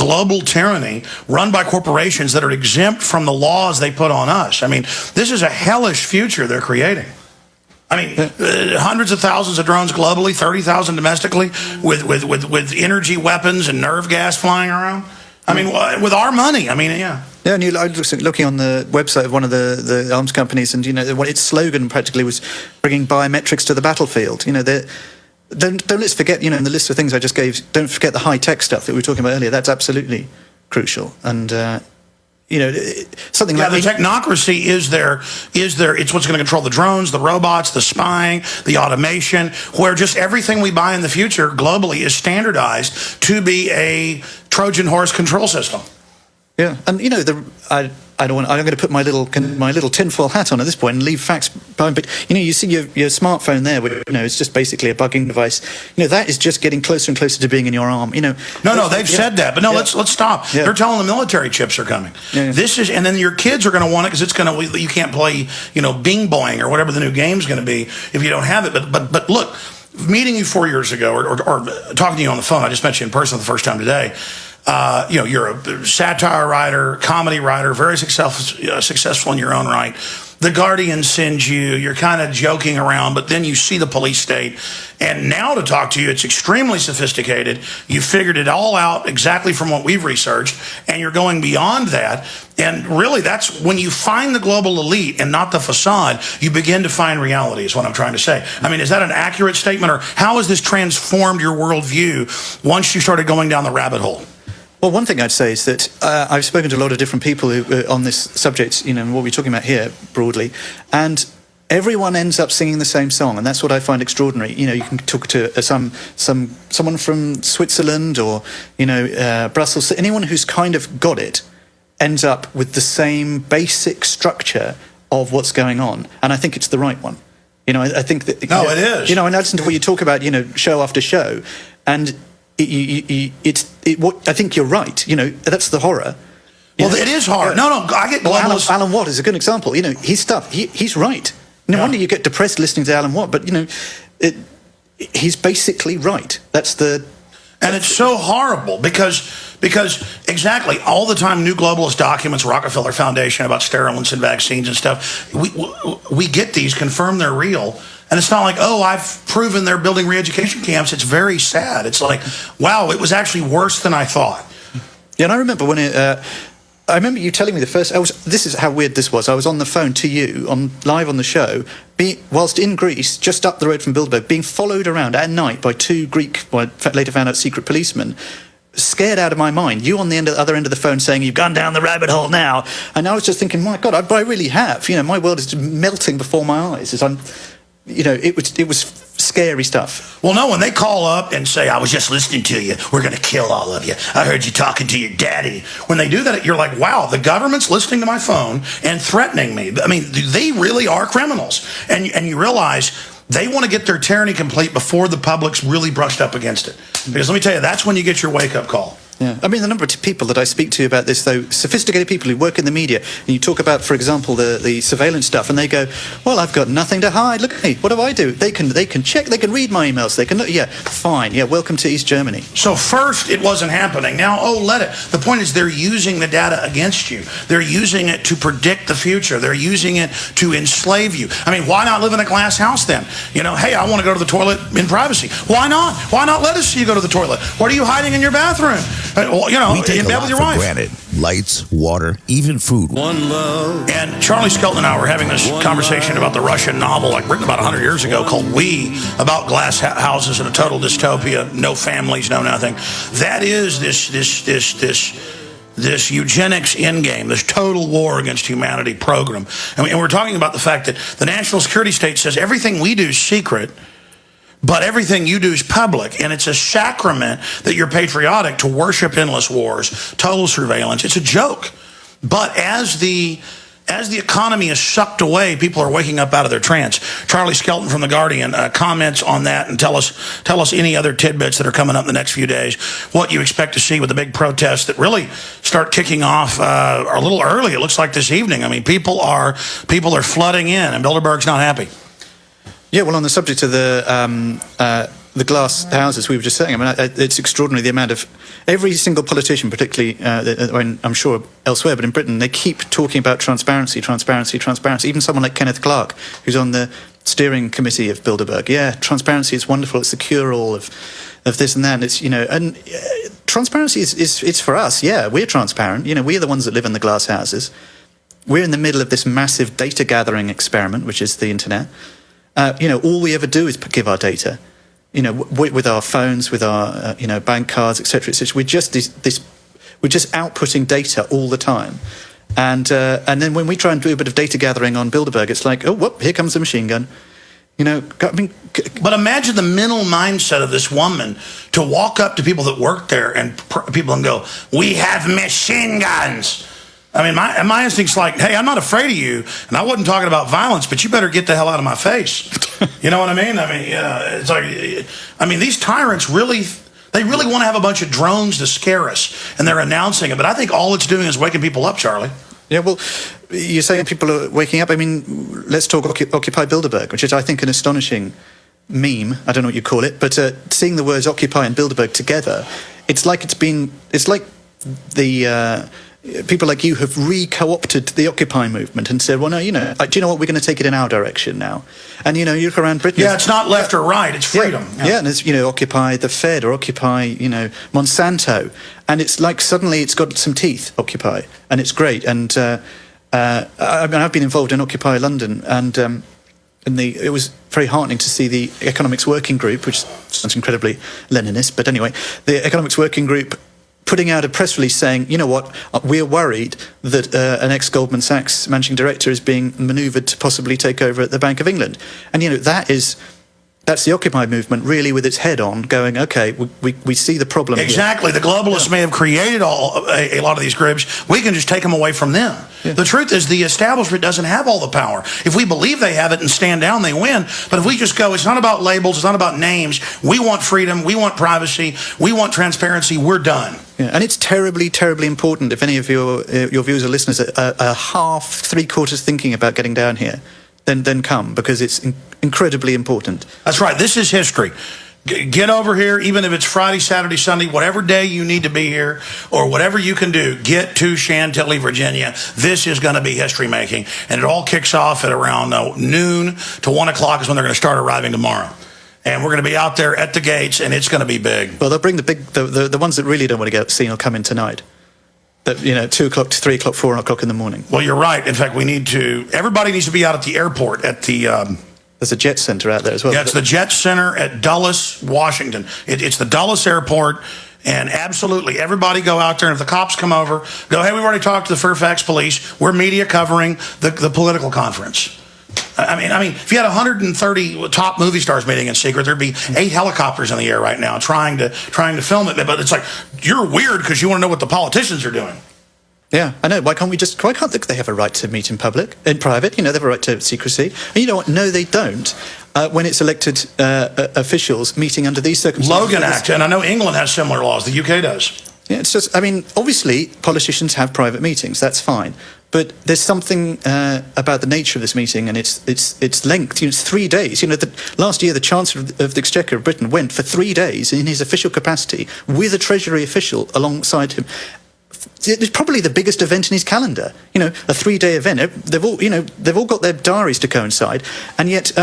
global tyranny run by corporations that are exempt from the laws they put on us. I mean, this is a hellish future they're creating. I mean, hundreds of thousands of drones globally, 30,000 domestically, with energy weapons and nerve gas flying around. I mean, with our money. I mean, yeah. Yeah, and I was looking on the website of one of the arms companies, and its slogan practically was bringing biometrics to the battlefield. Don't let's forget, in the list of things I just gave, don't forget the high-tech stuff that we were talking about earlier. That's absolutely crucial. And, something like... the technocracy is there. It's what's going to control the drones, the robots, the spying, the automation, where just everything we buy in the future globally is standardized to be a Trojan horse control system. Yeah, and I'm going to put my little tinfoil hat on at this point and leave facts behind. But you see your smartphone there, which, it's just basically a bugging device. That is just getting closer and closer to being in your arm. No, they've said that, but no, let's stop. Yeah. They're telling the military chips are coming. Yeah. And then your kids are going to want it because it's going to. You can't play, Bing Boing or whatever the new game's going to be if you don't have it. But look, meeting you 4 years ago or talking to you on the phone, I just met you in person the first time today. You're a satire writer, comedy writer, very successful in your own right. The Guardian sends you, you're kind of joking around, but then you see the police state. And now to talk to you, it's extremely sophisticated. You figured it all out exactly from what we've researched, and you're going beyond that. And really, that's when you find the global elite and not the facade, you begin to find reality, is what I'm trying to say. I mean, is that an accurate statement, or how has this transformed your worldview once you started going down the rabbit hole? Well, one thing I'd say is that I've spoken to a lot of different people who, on this subject, what we're talking about here broadly, and everyone ends up singing the same song, and that's what I find extraordinary. You can talk to someone from Switzerland or Brussels. Anyone who's kind of got it ends up with the same basic structure of what's going on, and I think it's the right one. I think that it is. And I listen to what you talk about, show after show, and I think you're right. That's the horror. Well, it is horror. No, I get globalist. Alan Watt is a good example. His stuff. He's right. No wonder you get depressed listening to Alan Watt, but he's basically right. That's the. And it's so horrible because exactly all the time new globalist documents, Rockefeller Foundation about sterilant and vaccines and stuff. We get these, confirm they're real. And it's not like, I've proven they're building re-education camps. It's very sad. It's like, wow, it was actually worse than I thought. Yeah, and I remember when I remember you telling me the first. This is how weird this was. I was on the phone to you, live on the show, whilst in Greece, just up the road from Bilderberg, being followed around at night by two Greek, later found out secret policemen. Scared out of my mind. You on the other end of the phone saying, you've gone down the rabbit hole now. And I was just thinking, my God, I really have. My world is melting before my eyes as I'm. It was scary stuff. Well, no, when they call up and say, I was just listening to you, we're going to kill all of you. I heard you talking to your daddy. When they do that, you're like, wow, the government's listening to my phone and threatening me. I mean, they really are criminals. And you realize they want to get their tyranny complete before the public's really brushed up against it. Because let me tell you, that's when you get your wake-up call. Yeah, I mean, the number of people that I speak to about this, though, sophisticated people who work in the media, and you talk about, for example, the surveillance stuff, and they go, well, I've got nothing to hide. Look at me. What do? They can check. They can read my emails. They can look. Yeah, fine. Yeah, welcome to East Germany. So first, it wasn't happening. Now, let it. The point is they're using the data against you. They're using it to predict the future. They're using it to enslave you. I mean, why not live in a glass house then? Hey, I want to go to the toilet in privacy. Why not? Why not let us see you go to the toilet? What are you hiding in your bathroom? We take a lot for granted. Lights, water, even food. One love. And Charlie Skelton and I were having this conversation about the Russian novel, written about 100 years ago, called We, about glass houses and a total dystopia, no families, no nothing. That is this eugenics endgame, this total war against humanity program. And we're talking about the fact that the national security state says everything we do is secret, but everything you do is public, and it's a sacrament that you're patriotic to worship endless wars, total surveillance. It's a joke. But as the economy is sucked away, people are waking up out of their trance. Charlie Skelton from The Guardian comments on that and tell us any other tidbits that are coming up in the next few days, what you expect to see with the big protests that really start kicking off a little early. It looks like this evening. I mean, people are flooding in, and Bilderberg's not happy. Yeah, well, on the subject of the the glass houses we were just saying. I mean, it's extraordinary the amount of every single politician, particularly, I'm sure elsewhere, but in Britain, they keep talking about transparency. Even someone like Kenneth Clarke, who's on the steering committee of Bilderberg. Yeah, transparency is wonderful. It's the cure-all of this and that. And it's, and transparency it's for us. Yeah, we're transparent. We're the ones that live in the glass houses. We're in the middle of this massive data gathering experiment, which is the internet. All we ever do is give our data. With our phones, with our bank cards, etc., etc. We're just we're just outputting data all the time, and then when we try and do a bit of data gathering on Bilderberg, it's like, oh, whoop, here comes the machine gun. But imagine the mental mindset of this woman to walk up to people that work there and go, "We have machine guns." I mean, my instinct's like, hey, I'm not afraid of you, and I wasn't talking about violence, but you better get the hell out of my face. You know what I mean? It's like, these tyrants really want to have a bunch of drones to scare us, and they're announcing it, but I think all it's doing is waking people up, Charlie. Yeah, well, you're saying people are waking up. I mean, let's talk Occupy Bilderberg, which is, I think, an astonishing meme. I don't know what you call it, but seeing the words Occupy and Bilderberg together, it's like the people like you have re-co-opted the Occupy movement and said, well, no, do you know what? We're going to take it in our direction now. And, you look around Britain. Yeah, it's not left or right. It's freedom. Yeah, and it's, Occupy the Fed or Occupy, Monsanto. And it's like suddenly it's got some teeth, Occupy. And it's great. And I've been involved in Occupy London, and it was very heartening to see the Economics Working Group, which sounds incredibly Leninist, but anyway, the Economics Working Group putting out a press release saying, you know what, we're worried that an ex-Goldman Sachs managing director is being manoeuvred to possibly take over at the Bank of England. And, that's the Occupy movement really with its head on, going, okay, we see the problem. Exactly. Here. The globalists may have created a lot of these groups. We can just take them away from them. Yeah. The truth is the establishment doesn't have all the power. If we believe they have it and stand down, they win. But if we just go, it's not about labels, it's not about names. We want freedom, we want privacy, we want transparency, we're done. Yeah, and it's terribly, terribly important if any of your viewers or listeners are half, three-quarters thinking about getting down here. Then come, because it's incredibly important. That's right. This is history. Get over here, even if it's Friday, Saturday, Sunday, whatever day you need to be here, or whatever you can do, get to Chantilly, Virginia. This is going to be history making, and it all kicks off at around noon to 1 o'clock is when they're going to start arriving tomorrow. And we're going to be out there at the gates, and it's going to be big. Well, they'll bring the ones that really don't want to get seen will come in tonight. 2 o'clock to 3 o'clock, 4 o'clock in the morning. Well, you're right. In fact, everybody needs to be out at the airport at the... There's a jet center out there as well. Yeah, it's the jet center at Dulles, Washington. It's the Dulles airport, and absolutely everybody go out there. And if the cops come over, go, hey, we've already talked to the Fairfax police. We're media covering the political conference. I mean, if you had 130 top movie stars meeting in secret, there'd be 8 helicopters in the air right now trying to film it. But it's like, you're weird because you want to know what the politicians are doing. Yeah, I know. Why can't they have a right to meet in private? They have a right to secrecy. And you know what? No, they don't. When it's elected officials meeting under these circumstances. Logan Act, and I know England has similar laws. The UK does. Yeah, it's just, obviously, politicians have private meetings. That's fine. But there's something about the nature of this meeting and its length. It's 3 days. Last year, the Chancellor of the Exchequer of Britain went for 3 days in his official capacity with a Treasury official alongside him. It's probably the biggest event in his calendar. A 3-day event. They've all got their diaries to coincide, and yet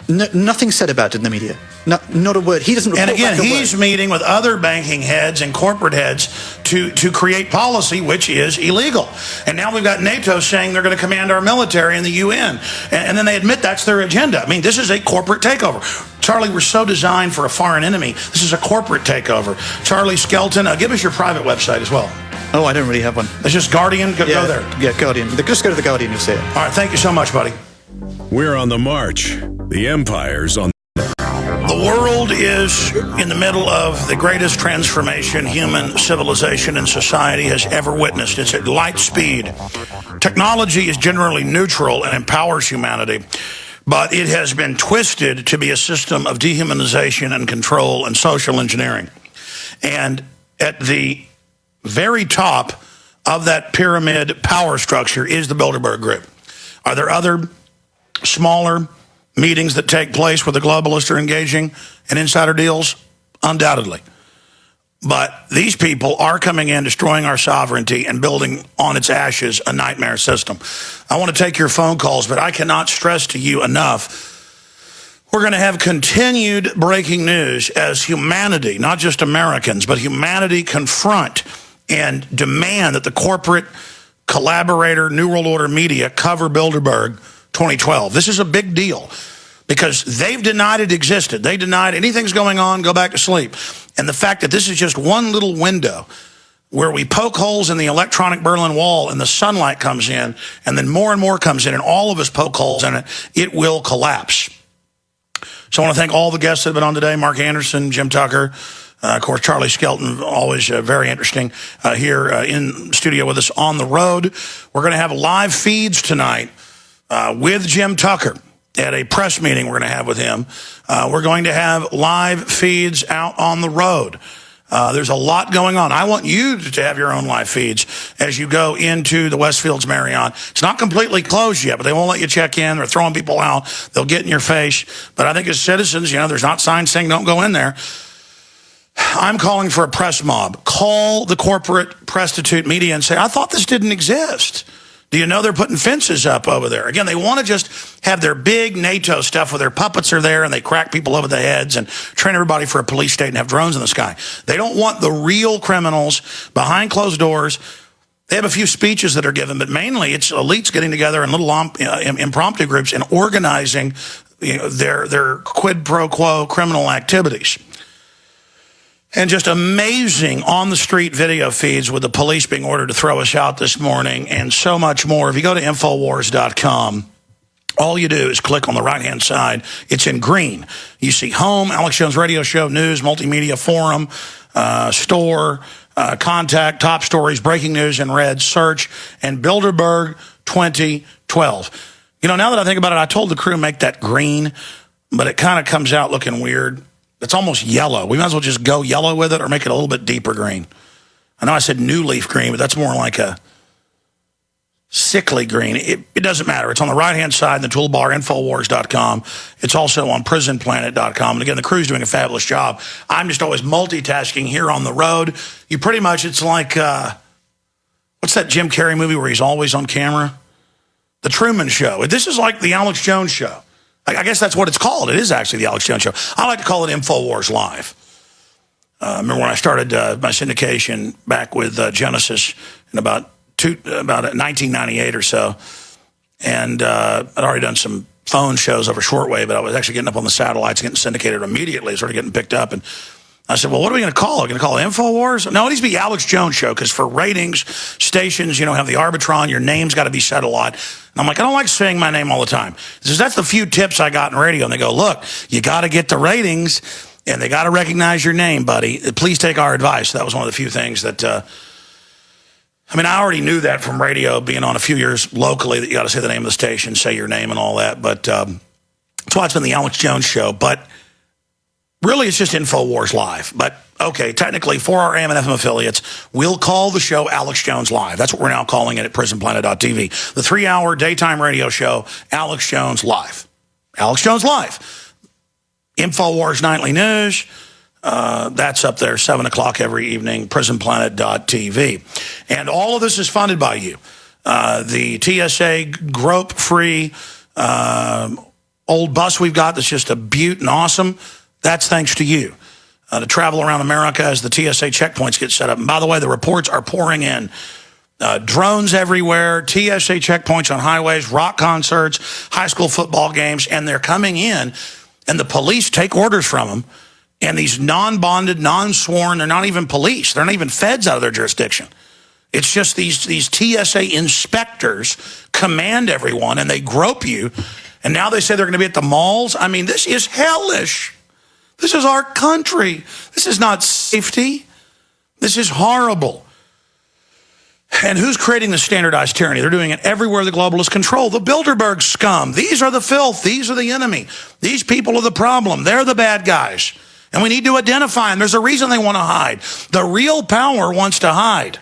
nothing said about it in the media. Not a word. He doesn't report. And again, he's meeting with other banking heads and corporate heads to create policy, which is illegal. And now we've got NATO saying they're going to command our military in the UN, and then they admit that's their agenda. This is a corporate takeover. Charlie, we're so designed for a foreign enemy. This is a corporate takeover. Charlie Skelton, give us your private website as well. Oh, I don't really have one. It's just Guardian. Go there. Yeah, Guardian. Just go to the Guardian, you'll see it. All right, thank you so much, buddy. We're on the march. The empire's on. The world is in the middle of the greatest transformation human civilization and society has ever witnessed. It's at light speed. Technology is generally neutral and empowers humanity, but it has been twisted to be a system of dehumanization and control and social engineering. And at the very top of that pyramid power structure is the Bilderberg group. Are there other smaller, meetings that take place where the globalists are engaging in insider deals? Undoubtedly. But these people are coming in, destroying our sovereignty and building on its ashes a nightmare system. I want to take your phone calls, but I cannot stress to you enough, we're going to have continued breaking news as humanity, not just Americans, but humanity confront and demand that the corporate collaborator, New World Order media cover Bilderberg 2012. This is a big deal because they've denied it existed. They denied anything's going on, go back to sleep. And the fact that this is just one little window where we poke holes in the electronic Berlin Wall and the sunlight comes in, and then more and more comes in, and all of us poke holes in it, it will collapse. So I want to thank all the guests that have been on today, Mark Anderson, Jim Tucker, of course, Charlie Skelton, always very interesting here in studio with us on the road. We're going to have live feeds tonight with Jim Tucker at a press meeting we're going to have with him. We're going to have live feeds out on the road. There's a lot going on. I want you to have your own live feeds as you go into the Westfields Marriott. It's not completely closed yet, but they won't let you check in. They're throwing people out. They'll get in your face. But I think as citizens, there's not signs saying don't go in there. I'm calling for a press mob. Call the corporate prostitute media and say, I thought this didn't exist. Do you know they're putting fences up over there? Again, they want to just have their big NATO stuff where their puppets are there and they crack people over the heads and train everybody for a police state and have drones in the sky. They don't want the real criminals behind closed doors. They have a few speeches that are given, but mainly it's elites getting together in little impromptu groups and organizing their quid pro quo criminal activities. And just amazing on-the-street video feeds with the police being ordered to throw us out this morning and so much more. If you go to Infowars.com, all you do is click on the right-hand side. It's in green. You see home, Alex Jones radio show, news, multimedia, forum, store, contact, top stories, breaking news in red, search, and Bilderberg 2012. Now that I think about it, I told the crew make that green, but it kind of comes out looking weird. It's almost yellow. We might as well just go yellow with it or make it a little bit deeper green. I know I said new leaf green, but that's more like a sickly green. It doesn't matter. It's on the right-hand side in the toolbar, Infowars.com. It's also on Prisonplanet.com. And again, the crew's doing a fabulous job. I'm just always multitasking here on the road. It's like, what's that Jim Carrey movie where he's always on camera? The Truman Show. This is like the Alex Jones Show. I guess that's what it's called. It is actually the Alex Jones Show. I like to call it Infowars Live. Remember when I started my syndication back with Genesis in about 1998 or so, and I'd already done some phone shows over shortwave, but I was actually getting up on the satellites, getting syndicated immediately, sort of getting picked up. And I said, well, what are we going to call it? Are we going to call it Infowars? No, it needs to be Alex Jones Show, because for ratings, stations, have the Arbitron, your name's got to be said a lot. And I'm like, I don't like saying my name all the time. He says, that's the few tips I got in radio. And they go, look, you got to get the ratings, and they got to recognize your name, buddy. Please take our advice. That was one of the few things that, I already knew that from radio, being on a few years locally, that you got to say the name of the station, say your name and all that. But that's why it's been the Alex Jones Show. But really, it's just Infowars Live. But, okay, technically, for our AM and FM affiliates, we'll call the show Alex Jones Live. That's what we're now calling it at Prisonplanet.tv. The 3-hour daytime radio show, Alex Jones Live. Alex Jones Live. Infowars Nightly News. That's up there, 7 o'clock every evening, Prisonplanet.tv. And all of this is funded by you. The TSA grope-free old bus we've got that's just a beaut and awesome, that's thanks to you. To travel around America as the TSA checkpoints get set up. And by the way, the reports are pouring in. Drones everywhere, TSA checkpoints on highways, rock concerts, high school football games, and they're coming in, and the police take orders from them. And these non-bonded, non-sworn, they're not even police. They're not even feds out of their jurisdiction. It's just these TSA inspectors command everyone, and they grope you. And now they say they're going to be at the malls. This is hellish. This is our country. This is not safety. This is horrible. And who's creating the standardized tyranny? They're doing it everywhere the globalists control. The Bilderberg scum. These are the filth. These are the enemy. These people are the problem. They're the bad guys. And we need to identify them. There's a reason they want to hide. The real power wants to hide.